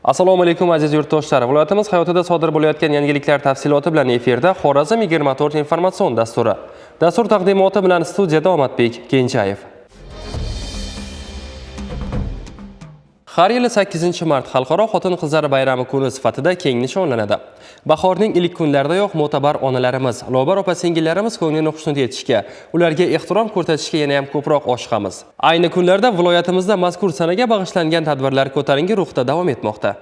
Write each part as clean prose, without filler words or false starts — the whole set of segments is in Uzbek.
Assalomu alaykum aziz yurtdoshlar. Viloyatimiz hayotida sodir bo'layotgan yangiliklar tafsiloti bilan efirda Xorazm 24 informatsion dasturi. Dastur taqdimoti bilan studiyada Omadbek Kenjayev. Har yili 8-mart Xalqaro xotin-qizlar bayrami kuni sifatida keng nishonlanadi. Bahorning ilk kunlaridayoq mo'tabar onalarimiz, lobar opa-singillarimiz ko'nglini xushnud etishga, ularga ehtirom ko'rsatishga yana ham ko'proq oshiqamiz. Ayni kunlarda viloyatimizda mazkur sanaga bag'ishlangan tadbirlar ko'tarinki ruhda davom etmoqda.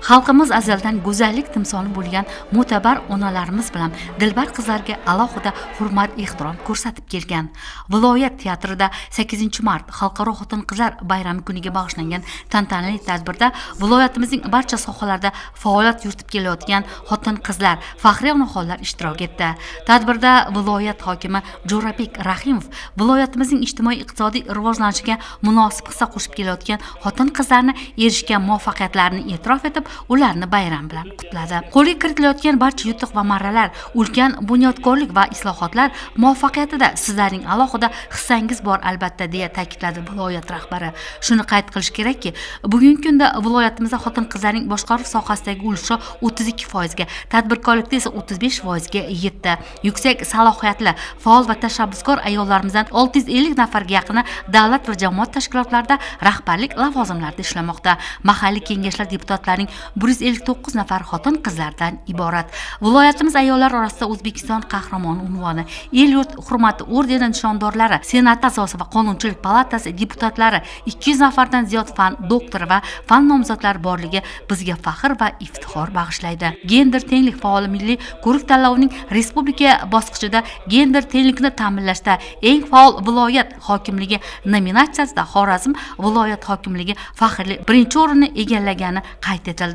Xalqimiz azaldan go'zallik timsoli bo'lgan mo'tabar onalarimiz bilan dilbar qizlarga alohida hurmat, ehtirom ko'rsatib kelgan. Viloyat teatrida 8-mart Xalqaro xotin-qizlar bayrami kuniga bag'ishlangan tantanali tadbirda viloyatimizning barcha sohalarida faoliyat yuritib kelayotgan xotin-qizlar, faxriy onaxonlar ishtirok etdi. Tadbirda viloyat hokimi Jo'rabek Rahimov viloyatimizning ijtimoiy-iqtisodiy rivojlanishiga munosib hissa qo'shib kelayotgan xotin-qizlarni erishgan muvaffaqiyatlarini e'tirof etib, ularni bayram bilan qutladi. Qo'lga kiritilayotgan barcha yutuq va marralar, ulkan bunyodkorlik va islohotlar muvaffaqiyatida sizlarning alohida hissangiz bor albatta, deya ta'kidladi viloyat rahbari. Shuni qayd qilish kerakki, bugungi kunda viloyatimizda xotin-qizlarning boshqaruv sohasidagi ulushi 32%, ga, tadbirkorlikda esa 35% ga yetdi. Yuksak salohiyatli, faol va tashabbuskor ayollarimizdan 650 nafarga yaqini davlat va jamoat tashkilotlarida rahbarlik lavozimlarida ishlamoqda. Mahalliy kengashlar deputatlarining 159 nafar xotin-qizlardan iborat. Viloyatimiz ayollar orasida O'zbekiston qahramoni unvoni, el-yurt hurmati ordeni nishondorlari, senat a'zosi va qonunchilik palatasi deputatlari, 200 nafardan ziyod fan doktori va fan nomzodlari borligi bizga faxr va iftixor bag'ishlaydi. Gender tenglik faol milliy ko'rik tanlovining respublika bosqichida gender tenglikni ta'minlashda eng faol viloyat hokimligi nominatsiyasida Xorazm viloyat hokimligi faxrli birinchi o'rinni egallagani qayd etildi.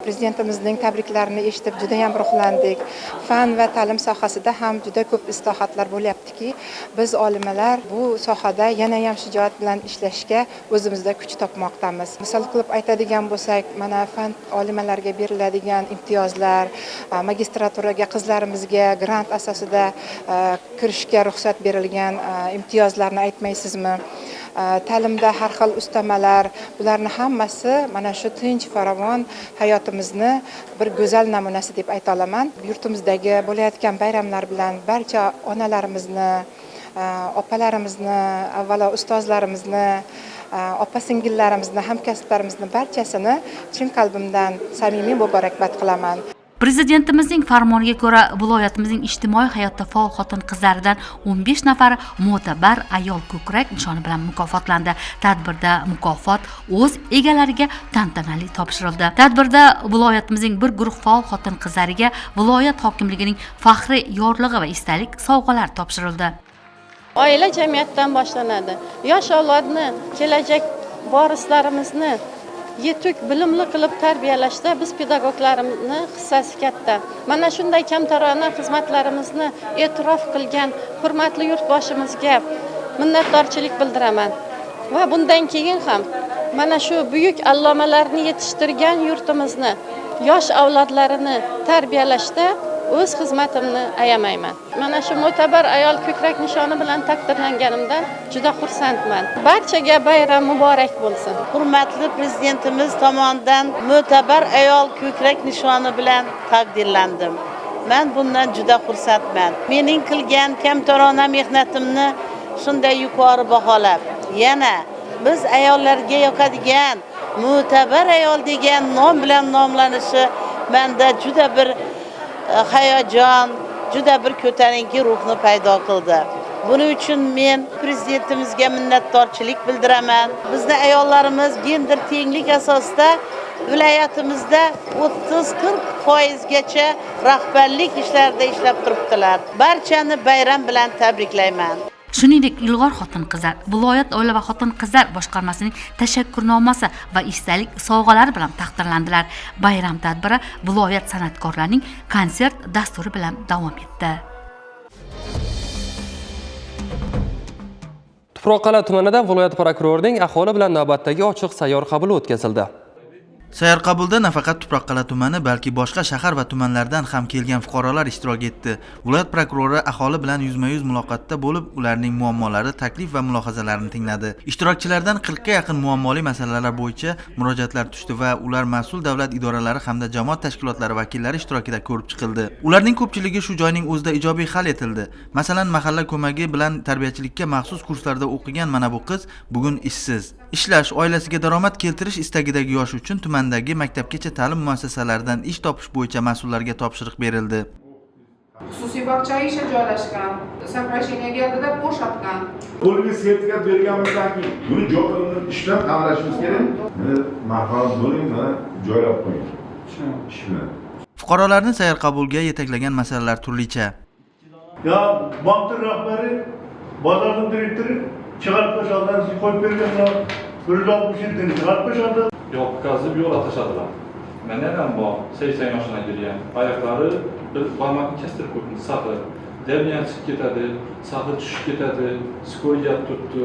Prezidentimizning tabriklarini eshitib juda ham ruhlandik. Fan va ta'lim sohasida ham juda ko'p islohotlar bo'lyaptiki, biz olimalar bu sohada yana ham shijoat bilan ishlashga o'zimizda kuch topmoqdamiz. Misol qilib aytadigan bo'lsak, mana fan olimalariga beriladigan imtiyozlar, magistraturaga qizlarimizga grant asosida kirishga ruxsat berilgan imtiyozlarni aytmaysizmi? Ta'limda har xil ustamalar, bularni hammasi mana shu tinch farovon hayotimizni bir go'zal namunasi deb ayta olaman. Yurtimizdagi bo'layotgan bayramlar bilan barcha onalarimizni, opalarimizni, avvalo ustozlarimizni, opa-singillarimizni, hamkasblarimizni barchasini chin qalbimdan samimiy muborakbod qilaman. Prezidentimizning farmoniga ko'ra viloyatimizning ijtimoiy hayotda faol xotin-qizlaridan 15 nafari mo'tabar ayol ko'krak nishoni bilan mukofotlandi. Tadbirda mukofot o'z egalariga tantanali topshirildi. Tadbirda viloyatimizning bir guruh faol xotin-qizlariga viloyat hokimligining faxriy yorlig'i va esdalik sovg'alar topshirildi. Oila jamiyatdan boshlanadi. Yosh avlodni, kelajak vorislarimizni yetuk bilimli qilib tarbiyalashda biz pedagoglarimizni hissasi katta. Mana shunday kamtarona xizmatlarimizni e'tirof qilgan hurmatli yurtboshimizga minnatdorchilik bildiraman. Va bundan keyin ham mana shu buyuk allomalarni yetishtirgan yurtimizni, yosh avlodlarini tarbiyalashda o'z xizmatimni ayamayman. Mana shu mo'tabar ayol ko'krak nishoni bilan taqdirlanganimdan juda xursandman. Barchaga bayram muborak bo'lsin. Hurmatli prezidentimiz tomonidan mo'tabar ayol ko'krak nishoni bilan taqdirlandim. Men bundan juda xursandman. Mening qilgan kamtarona mehnatimni shunday yuqori baholab, yana biz ayollarga yoqadigan mo'tabar ayol degan nom bilan nomlanishi menda juda bir hayajon, juda bir ko'tarinki ruhni paydo qildi. Buning uchun men prezidentimizga minnatdorchilik bildiraman. Bizning ayollarimiz gender tenglik asosida viloyatimizda 30-40% gacha rahbarlik ishlarida ishlab turibdilar. Barchani bayram bilan tabriklayman. Shuningdek, ilg'or xotin-qizlar viloyat oila va xotin-qizlar boshqarmasining tashakkurnomasi va esdalik sovg'alari bilan taqdirlandilar. Bayram tadbiri viloyat san'atkorlarining konsert dasturi bilan davom etdi. Tuproqqal'a tumanida viloyat prokurorining aholi bilan navbatdagi ochiq sayyor qabuli o'tkazildi. Sayyorqabulda nafaqat Tuproqqal'a tumani, balki boshqa shahar va tumanlardan ham kelgan fuqarolar ishtirok etdi. Viloyat prokurori aholi bilan yuzma-yuz muloqotda bo'lib, ularning muammolari, taklif va mulohazalarini tingladi. Ishtirokchilardan 40 ga yaqin muammoli masalalar bo'yicha murojaatlar tushdi va ular mas'ul davlat idoralari hamda jamoat tashkilotlari vakillari ishtirokida ko'rib chiqildi. Ularning ko'pchiligi shu joyning o'zida ijobiy hal etildi. Masalan, mahalla ko'magi bilan tarbiyachilikka maxsus kurslarda o'qigan mana bu qiz bugun ishsiz. Ishlash, oilasiga daromad keltirish istagidagi yosh uchun tumandagi maktabgacha ta'lim muassasalaridan ish topish bo'yicha mas'ullarga topshiriq berildi. Xususiy bog'cha ishga joylashgan, soprasheniya keldida bo'shatgan. Qo'lga sertifikat berganimizdan keyin buni joyini ish bilan ta'minlashimiz kerak. Marhamat bo'ling, mana joylab qo'ying. Ish bilan. Fuqarolarni sayyorqabulga yetaklagan masalalar turlicha. Ya bankın rahbari, bazarın direktörü çıkartma şaldan koyup vergenler, 167'ni çıkartma şaldan. Yok kazıp yola taşıdılar. Ben neden bu 80 yaşına gireyim? Ayakları bir parmakını kestirip koydum, sakı. Devniyen çıkıp gitedi, sakı düşüp gitedi, skoyat tuttu.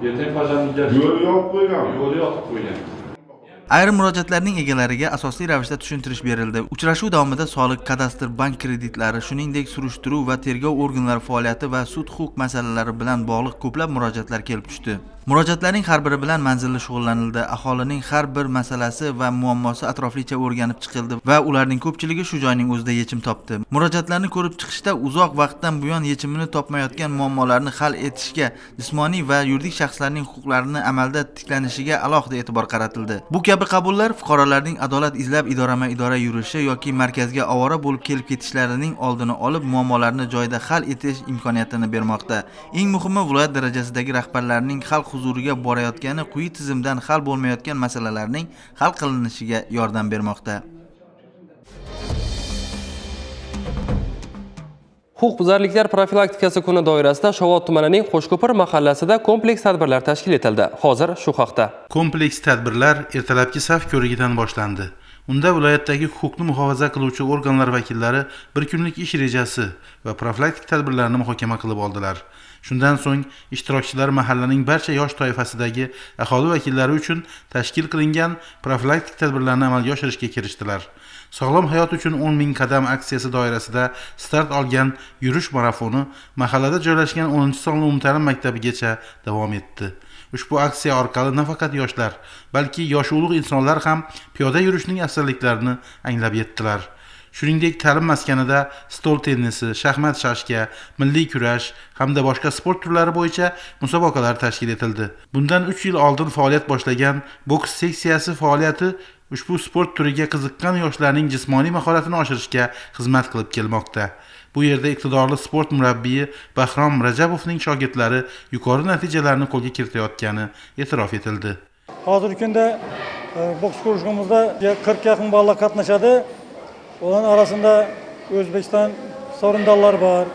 Yeten pajanı geldi. Yo'li yo'q qo'ygan. Yo'li yo'q qo'ygan. Ayrim murojaatlarning egalariga asosiy ravishda tushuntirish berildi. Uchrashuv davomida soliq, kadastr, bank kreditlari, shuningdek surishtiruv va tergov organlari faoliyati va sud-huquq masalalari bilan bog'liq ko'plab murojaatlar kelib tushdi. Murojaatlarning har biri bilan manzilli shug'ullanildi. Aholining har bir masalasi va muammosi atroflicha o'rganib chiqildi va ularning ko'pchiligi shu joyning o'zida yechim topdi. Murojaatlarni ko'rib chiqishda uzoq vaqtdan buyon yechimini topmayotgan muammolarni hal etishga, jismoniy va yuridik shaxslarning huquqlarini amalda tiklanishiga alohida e'tibor qaratildi. Bu kabi qabullar fuqarolarning adolat izlab idorama-idora yurishi yoki markazga ovora bo'lib kelib ketishlarining oldini olib, muammolarni joyida hal etish imkoniyatini bermoqda. Eng muhimi, viloyat darajasidagi rahbarlarning xalq huzuriga borayotgani quyi tizimdan hal bo'lmayotgan masalalarning hal qilinishiga yordam bermoqda. Huquqbuzarliklar profilaktikasi kuni doirasida Shovot tumanining Qo'shko'pir mahallasida kompleks tadbirlar tashkil etildi. Hozir shu haqda. Kompleks tadbirlar ertalabki saf ko'rigidan boshlandi. Unda viloyatdagi huquqni muhofaza qiluvchi organlar vakillari bir kunlik ish rejasi va profilaktik tadbirlarni muhokama qilib oldilar. Shundan so'ng ishtirokchilar mahallaning barcha yosh toifasidagi aholi vakillari uchun tashkil qilingan profilaktik tadbirlarni amalga oshirishga kirishdilar. Sog'lom hayot uchun 10 ming qadam aksiyasi doirasida start olgan yurish marafoni mahallada joylashgan 10-sonli umumta'lim maktabigacha davom etdi. Ushbu aksiya orqali nafaqat yoshlar, balki yoshi ulug' insonlar ham piyoda yurishning afzalliklarini anglab yetdilar. Shuningdek, ta'lim maskanida stol tennisi, shaxmat shashka, milliy kurash hamda boshqa sport turlari bo'yicha musobaqalar tashkil etildi. Bundan 3 yil oldin faoliyat boshlagan boks seksiyasi faoliyati ushbu sport turiga qiziqqan yoshlarning jismoniy mahoratini oshirishga xizmat qilib kelmoqda. Bu yerda iqtidorli sport murabbiyi Bahrom Rajabovning shogirdlari yuqori natijalarni qo'lga kiritayotgani e'tirof etildi. Hozirgi kunda boks ko'rishimizda 40 yaqin bolalar qatnashadi. Ularning arasında O'zbekiston sovrindorlari bor,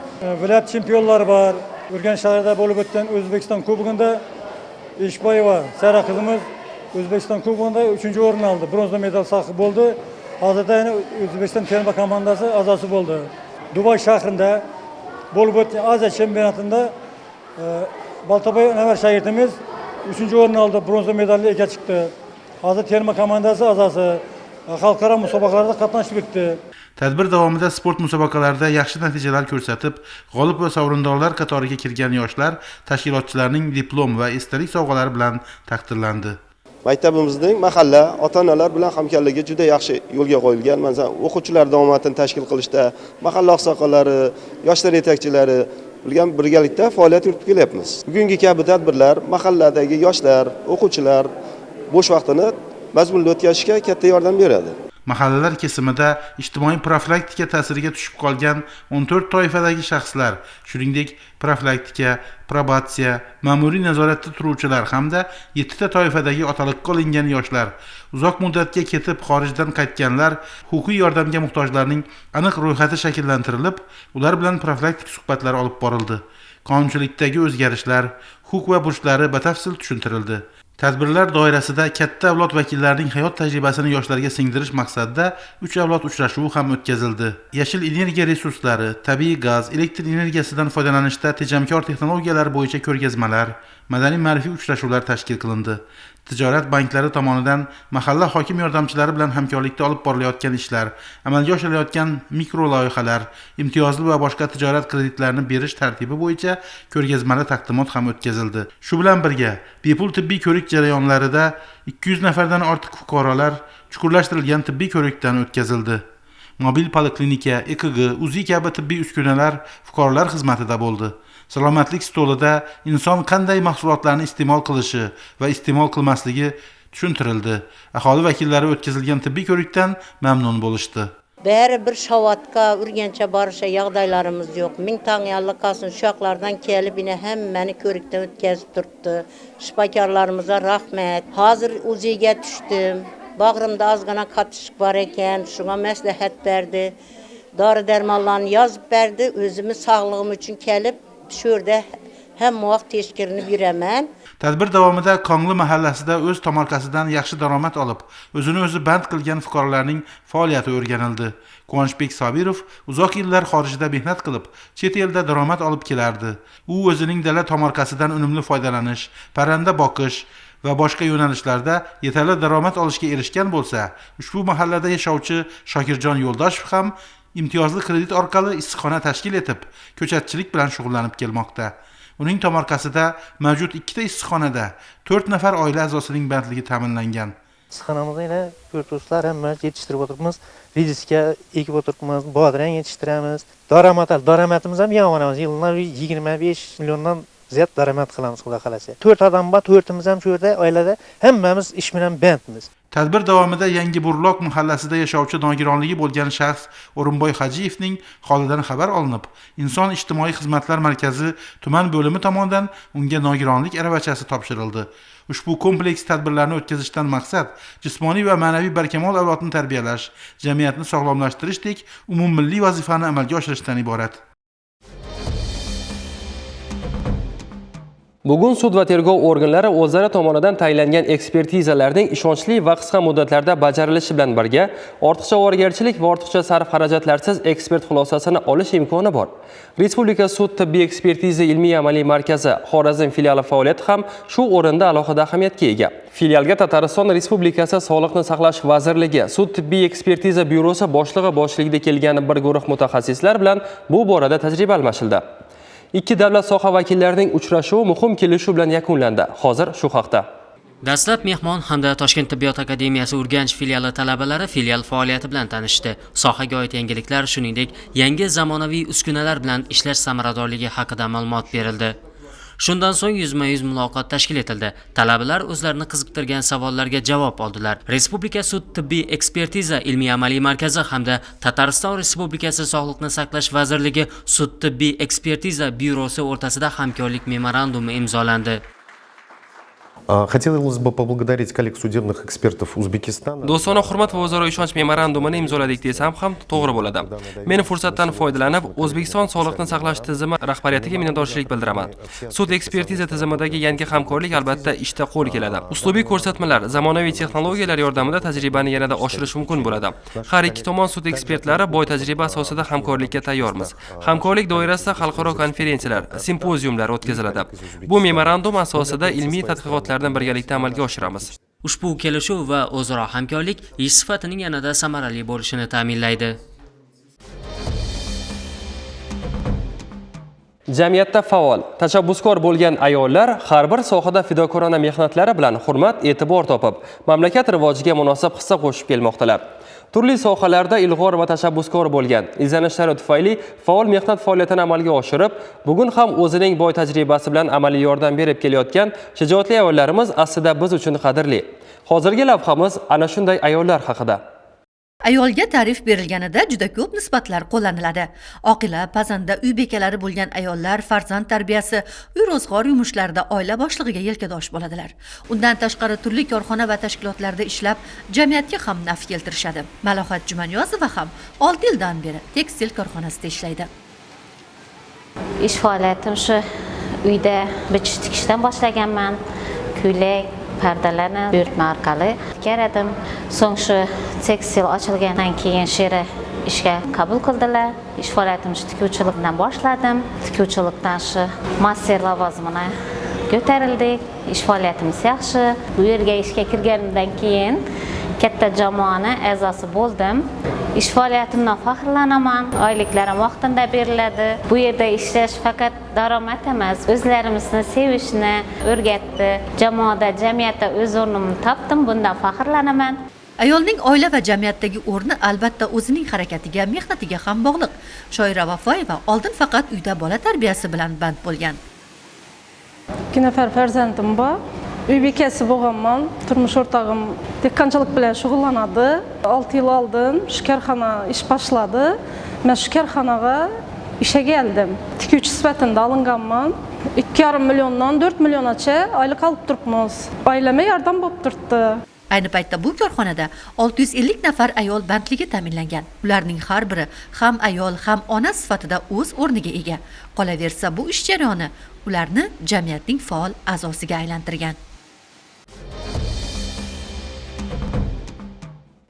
viloyat chempionlari bor. Urganch shahrida bo'lib o'tgan O'zbekiston kubogida Eshboyeva Sara qizimiz O'zbekiston kubogida 3-o'rin oldi. Bronza medal sohibi bo'ldi. Hozirda yana O'zbekiston terma komandasi a'zosi bo'ldi. Dubay shahrida bo'lib o'tgan Osiyo chempionatida Baltaboy Anvar shogirdimiz 3-o'rin oldi. Bronza medalli ega chiqdi. Hozir terma komandasi a'zosi xalqaro musobaqalarda qatnashib o'tdi. Tadbir davomida sport musobaqalarida yaxshi natijalar ko'rsatib, g'olib va sovrindorlar qatoriga kirgan yoshlar tashkilotchilarning diplom va esdalik sovg'alari bilan taqdirlandi. Maktabimizning mahalla ota-onalar bilan hamkorligi juda yaxshi yo'lga qo'yilgan. Masalan, o'quvchilar davomatini tashkil qilishda mahalla oqsoqollari, yoshlar yetakchilari bilan birgalikda faoliyat yuritib kelyapmiz. Bugungi kabi tadbirlar mahalladagi yoshlar, o'quvchilar bo'sh vaqtini mazmunli o'tkazishga katta yordam beradi. Mahallalar kesimida ijtimoiy profilaktika ta'siriga tushib qolgan 14 toifadagi shaxslar, shuningdek profilaktika, probatsiya, ma'muriy nazoratda turuvchilar hamda 7 ta toifadagi otaliqqa olingan yoshlar, uzoq muddatga ketib xorijdan qaytganlar, huquqiy yordamga muhtojlarning aniq ro'yxati shakllantirilib, ular bilan profilaktik suhbatlar olib borildi. Qonunchilikdagi o'zgarishlar, huquq va burchlari batafsil tushuntirildi. Tadbirlar doirasida katta avlod vakillarining hayot tajribasini yoshlarga singdirish maqsadida 3 avlod uchrashuvi ham o'tkazildi. Yashil energiya resurslari, tabiiy gaz, elektr energiyasidan foydalanishda tejamkor texnologiyalar bo'yicha ko'rgazmalar, madaniy-ma'rifiy uchrashuvlar tashkil qilindi. tijorat banklari tomonidan mahalla hokim yordamchilari bilan hamkorlikda olib borilayotgan ishlar, amalga oshirilayotgan mikro loyihalar, imtiyozli va boshqa tijorat kreditlarini berish tartibi bo'yicha ko'rgazmali taqdimot ham o'tkazildi. Shu bilan birga bepul tibbiy ko'rik jarayonlarida 200 nafardan ortiq fuqarolar chuqurlashtirilgan tibbiy ko'rikdan o'tkazildi. Mobil poliklinika, EKG, UZI kabi tibbiy uskunalar fuqarolar xizmatida bo'ldi. Salomatlik stolida inson qanday mahsulotlarni iste'mol qilishi va iste'mol qilmasligi tushuntirildi. Aholi vakillari o'tkazilgan tibbiy ko'rikdan mamnun bo'lishdi. Bari bir shavatga urgancha borisha yağdaylarımız yo'q. Ming tangyanlik olsin, shu yoqlardan kelib yine hammani ko'rikdan o'tkazib turibdi. Shifokorlarimizga rahmat. Hozir UZIga tushdim. Bağrımda azgana qatışıq var ekan, şuna məsləhət berdi. Dori dermanlarını yazıb berdi. Özümü sağlığım üçün kelib shu yerda hamma vaqt tekshirinib yuraman. Tadbir davomida Qongli mahallasida o'z tomorqasidan yaxshi daromad olib, o'zini o'zi band qilgan fuqarolarning faoliyati o'rganildi. Quvonchbek Sobirov uzoq yillar xorijda mehnat qilib, chet elda daromad olib kelardi. U o'zining dala tomorqasidan unumli foydalanish, parranda boqish va boshqa yo'nalishlarda yetarli daromad olishga erishgan bo'lsa, ushbu mahallada yashovchi Shokirjon Yo'ldoshev ham imtiyozli kredit orqali issiqxona tashkil etib, ko'chatchilik bilan shug'ullanib kelmoqda. Uning tomorqasida mavjud 2 ta issiqxonada 4 nafar oila a'zosining bandligi ta'minlangan. Issiqxonamizda yana to'rtdo'stlar hamma yetishtirib o'tiribmiz. Riziska ekib o'tiribmiz, bodrang yetishtiramiz. Daromadimiz ham yomon, yildan 25 milliondan ziyod daromad qilamiz, xudo xolasa. 4 odam bor, 4imiz ham shu yerda oilada hammamiz ish bilan bandmiz. Tadbir davomida Yangi Burloq mahallasida yashovchi nogironligi bo'lgan shaxs O'rinboy Hajiyevning holidan xabar olinib, Inson ijtimoiy xizmatlar markazi tuman bo'limi tomonidan unga nogironlik aravachasi topshirildi. Ushbu kompleks tadbirlarni o'tkazishdan maqsad jismoniy va ma'naviy barkamol avlodni tarbiyalash, jamiyatni sog'lomlashtirishdek umummilliy vazifani amalga oshirishdan iborat. Bugun sud va tergov organlari o'zlari tomonidan tayinlangan ekspertizalarning ishonchli va qisqa muddatlarda bajarilishi bilan birga ortiqcha ovoragarchilik va ortiqcha sarf-xarajatlarsiz ekspert xulosasini olish imkoni bor. Respublika sud tibbiy ekspertiza ilmiy-amaliy markazi Xorazm filiali faoliyati ham shu o'rinda alohida ahamiyatga ega. Filialga Tatariston Respublikasi Sog'liqni saqlash vazirligi sud tibbiy ekspertiza byurosi boshlig'i boshchiligida kelgan bir guruh mutaxassislar bilan bu borada tajriba almashildi. Ikki davlat soha vakillarining uchrashuvi muhim kelishuv bilan yakunlandi. Hozir shu haqda. Dastlab mehmon hamda Toshkent tibbiyot akademiyasi Urganch filiali talabalari filial faoliyati bilan tanishdi. Sohaga oid yangiliklar, shuningdek, yangi zamonaviy uskunalar bilan ishlash samaradorligi haqida ma'lumot berildi. Shundan so'ng yuzma-yuz muloqot tashkil etildi. Talabalar o'zlarini qiziqtirgan savollarga javob oldilar. Respublika sud tibbiy ekspertiza ilmiy-amaliy markazi hamda Tatariston Respublikasi Sog'liqni saqlash vazirligi sud tibbiy ekspertiza byurosi o'rtasida hamkorlik memorandumi imzolandi. Хотелось бы поблагодарить коллег судебных экспертов Узбекистана. Do'stona hurmat va o'zaro ishonch memorandumini imzoladik desam ham to'g'ri bo'ladi. Men fursatdan foydalanib, O'zbekiston sog'liqni saqlash tizimi rahbariyatiga minnatdorchilik bildiraman. Sud ekspertiza tizimidagi yangi hamkorlik albatta ishda qo'l keladi. Uslubiy ko'rsatmalar, zamonaviy texnologiyalar yordamida tajribani yanada oshirish mumkin bo'ladi. Har ikki tomon sud ekspertlari boy tajriba asosida hamkorlikka tayyormiz. Hamkorlik doirasida xalqaro konferensiyalar, simpoziumlar o'tkaziladi. Bu memorandum asosida ilmiy tadqiqotlar birgalikda amalga oshiramiz. Ushbu kelishuv va o'zaro hamkorlik ish sifatining yanada samarali bo'lishini ta'minlaydi. Jamiyatda faol, tashabbuskor bo'lgan ayollar har bir sohada fidokorona mehnatlari bilan hurmat, e'tibor topib, mamlakat rivojiga munosib hissa qo'shib kelmoqdalar. Turli sohalarda ilg'or va tashabbuskor bo'lgan, izlanishlari tufayli faol mehnat faoliyatini amalga oshirib, bugun ham o'zining boy tajribasi bilan amaliy yordam berib kelayotgan shijoatli ayollarimiz aslida biz uchun qadrli. Hozirgi lavhamiz ana shunday ayollar haqida. Ayolga ta'rif berilganida juda ko'p nisbatlar qo'llaniladi. Oqila, pazanda, uy bekalari bo'lgan ayollar farzand tarbiyasi, uy ro'zg'or yumushlarida oila boshlig'iga yelkadosh bo'ladilar. Undan tashqari turli korxona va tashkilotlarda ishlab, jamiyatga ham naf keltirishadi. Malohat Jumaniyozova ham 6 yildan beri tekstil korxonasida ishlaydi. Ish faoliyatim shu uyda bichish tikishdan boshlaganman. Ko'ylak, pardalarni buyurtma orqali tikaradim. So'ng shu tekstil ochilgandan keyin shera ishga qabul qildilar. Ish faoliyatimni tikuvchilikdan boshladim. Tikuvchilikdan shu master lavozimini ko'tarildik, ish faoliyatimiz yaxshi. Bu yerga ishga kirganimdan keyin katta jamoani a'zosi bo'ldim. Ish faoliyatimdan faxrlanaman. Oyliklarim vaqtida beriladi. Bu yerda ishlash faqat daromad emas, o'zlarimizni sevishni o'rgatdi. Jamoada, jamiyatda o'z o'rnimni topdim. Bundan faxrlanaman. Ayolning oila va jamiyatdagi o'rni albatta o'zining harakatiga, mehnatiga ham bog'liq. Shoira Vafoyeva oldin faqat uyda bola tarbiyasi bilan band bo'lgan. 2 nafar farzandim bor. Uy bekasi bo'lganman. Turmush o'rtog'im dehqonchilik bilan shug'ullanadi. 6 yil oldin shu korxona ish boshladi. Men shu korxonaga ishga keldim. Tikuvchi sifatida olinganman. 2,5 milliondan 4 milliongacha oylik olib turibmiz. Oilama yordam bo'lib turibdi. Ayni paytda bu korxonada 650 nafar ayol bandligi ta'minlangan. Ularning har biri ham ayol, ham ona sifatida o'z o'rniga ega. Qolaversa, bu ish jarayoni ularni jamiyatning faol a'zosiga aylantirgan.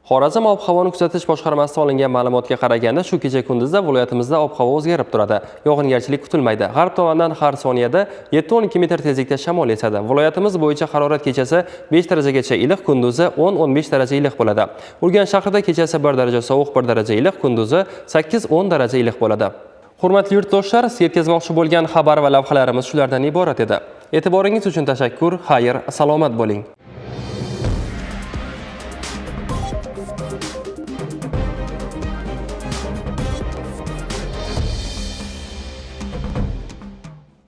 Xorazm ob-havoni kuzatish boshqarmasidan olingan ma'lumotga qaraganda, shu kecha kunduzda viloyatimizda ob-havo o'zgarib turadi. Yog'ingarchilik kutilmaydi. G'arb tomondan har soniyada 7-12 metr tezlikda shamol esadi. Viloyatimiz bo'yicha harorat kechasi 5 darajagacha iliq, kunduzi 10-15 daraja iliq bo'ladi. Urganch shahrida kechasi 1 daraja sovuq, 1 daraja iliq, kunduzi 8-10 daraja iliq bo'ladi. Hurmatli yurtdoshlar, yetkazmoqchi bo'lgan xabar va lavhalarimiz shulardan iborat edi. E'tiboringiz uchun tashakkur, xayr, salomat bo'ling.